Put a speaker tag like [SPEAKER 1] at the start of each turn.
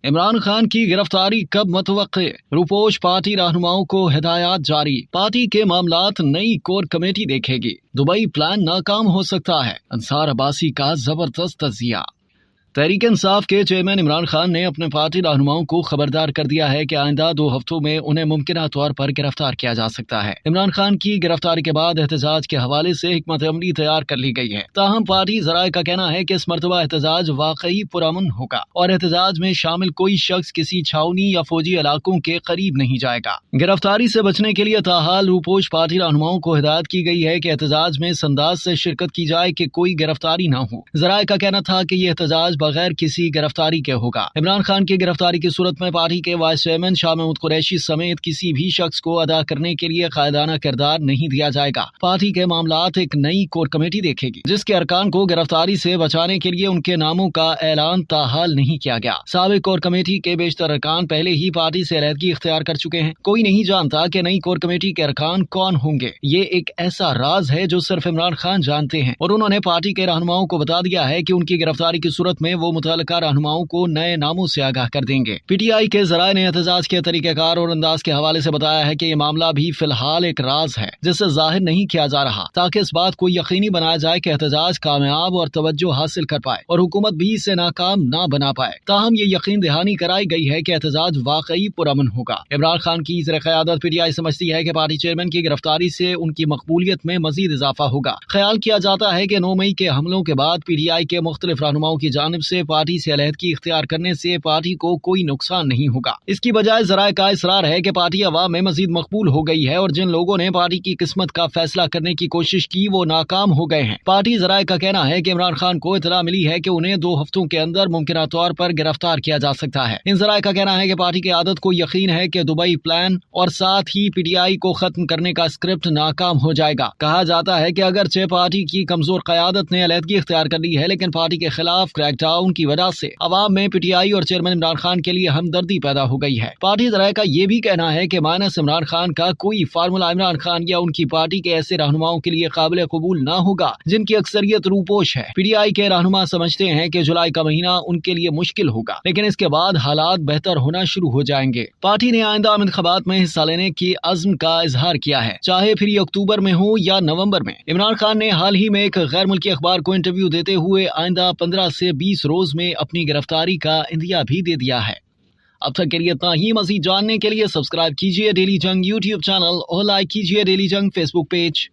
[SPEAKER 1] इमरान खान की गिरफ्तारी कब मुतवक्के? रूपोश पार्टी रहनुमाओं को हिदायत जारी। पार्टी के मामलात नई कोर कमेटी देखेगी। दुबई प्लान नाकाम हो सकता है। अंसार अब्बासी का जबरदस्त तजिया। तहरीक इंसाफ के चेयरमैन इमरान खान ने अपने पार्टी रहनुमाओं को खबरदार कर दिया है कि आइंदा 2 हफ्तों में उन्हें मुमकिना तौर पर गिरफ्तार किया जा सकता है। इमरान खान की गिरफ्तारी के बाद एहतजाज के हवाले से हिकमत अमली तैयार कर ली गई है। ताहम पार्टी ज़राए का कहना है कि इस मरतबा एहतजाज वाकई पुरअमन होगा और एहतजाज में शामिल कोई शख्स किसी छावनी या फौजी इलाकों के करीब नहीं जाएगा। गिरफ्तारी से बचने के लिए ताहाल रूपोश पार्टी रहनुमाओं को हिदायत की गई है कि एहतजाज में इस अंदाज से शिरकत की जाए कि कोई गिरफ्तारी न हो। ज़राए का कहना था कि ये एहतजाज बगैर किसी गिरफ्तारी के होगा। इमरान खान की गिरफ्तारी की सूरत में पार्टी के वाइस चेयरमैन शाह महमूद कुरैशी समेत किसी भी शख्स को अदा करने के लिए कायदाना किरदार नहीं दिया जाएगा। पार्टी के मामलात एक नई कोर कमेटी देखेगी जिसके अरकान को गिरफ्तारी से बचाने के लिए उनके नामों का ऐलान ताहाल नहीं किया गया। साबिक कोर कमेटी के बेशतर अरकान पहले ही पार्टी से अलहदगी इख्तियार कर चुके हैं। कोई नहीं जानता कि नई कोर कमेटी के अरकान कौन होंगे। ये एक ऐसा राज है जो सिर्फ इमरान खान जानते हैं और उन्होंने पार्टी के रहनुमाओं को बता दिया है कि उनकी गिरफ्तारी की सूरत में वो मुतल्लिका रहनुमाओं को नए नामों से आगाह कर देंगे। पीटीआई के जराए ने एहतजाज के तरीकेकार और अंदाज के हवाले से बताया है कि ये मामला भी फिलहाल एक राज है जिसे जाहिर नहीं किया जा रहा, ताकि इस बात को यकीनी बनाया जाए कि एहतजाज कामयाब और तवज्जो हासिल कर पाए और हुकूमत भी इसे नाकाम ना बना पाए। ताहम ये यकीन दहानी कराई गई है कि एहतजाज वाकई पुरअमन होगा। इमरान खान की ज़र क़यादत पीटीआई समझती है कि पार्टी चेयरमैन की गिरफ्तारी से उनकी मकबूलियत में मजीद इजाफा होगा। ख्याल किया जाता है कि 9 मई के हमलों के बाद पीटीआई के मुख्तलिफ रहनुमाओं की जानिब से पार्टी से अलहदगी इख्तियार करने से पार्टी को कोई नुकसान नहीं होगा। इसकी बजाय ज़राए का इसरार है कि पार्टी अवाम में मजीद मकबूल हो गई है और जिन लोगों ने पार्टी की किस्मत का फैसला करने की कोशिश की वो नाकाम हो गए हैं। पार्टी ज़राए का कहना है कि इमरान खान को इतला मिली है कि उन्हें 2 हफ्तों के अंदर मुमकिना तौर पर गिरफ्तार किया जा सकता है। इन ज़राए का कहना है कि पार्टी की आदत को यकीन है कि दुबई प्लान और साथ ही पीटीआई को खत्म करने का स्क्रिप्ट नाकाम हो जाएगा। कहा जाता है कि अगरचे पार्टी की कमजोर क़यादत ने अलहदगी इख्तियार कर ली है, लेकिन पार्टी के खिलाफ क्रैकडाउन की वजह से अवाम में पीटीआई और चेयरमैन इमरान खान के लिए हमदर्दी पैदा हो गई है। पार्टी ज़राए का ये भी कहना है कि माइनस इमरान खान का कोई फार्मूला इमरान खान या उनकी पार्टी के ऐसे रहनुमाओं के लिए काबिल कबूल ना होगा जिनकी अक्सरियत रूपोश है। पीटीआई के रहनुमा समझते हैं कि जुलाई का महीना उनके लिए मुश्किल होगा, लेकिन इसके बाद हालात बेहतर होना शुरू हो जाएंगे। पार्टी ने आइंदा इंतखाबात में हिस्सा लेने की अज़्म का इजहार किया है, चाहे फिर ये अक्टूबर में हो या नवंबर में। इमरान खान ने हाल ही में एक गैर मुल्की अखबार को इंटरव्यू देते हुए आइंदा 15 से 20 रोज में अपनी गिरफ्तारी का इंदिया भी दे दिया है। अब तक के लिए इतना ही। मज़ीद जानने के लिए सब्सक्राइब कीजिए डेली जंग यूट्यूब चैनल और लाइक कीजिए डेली जंग फेसबुक पेज।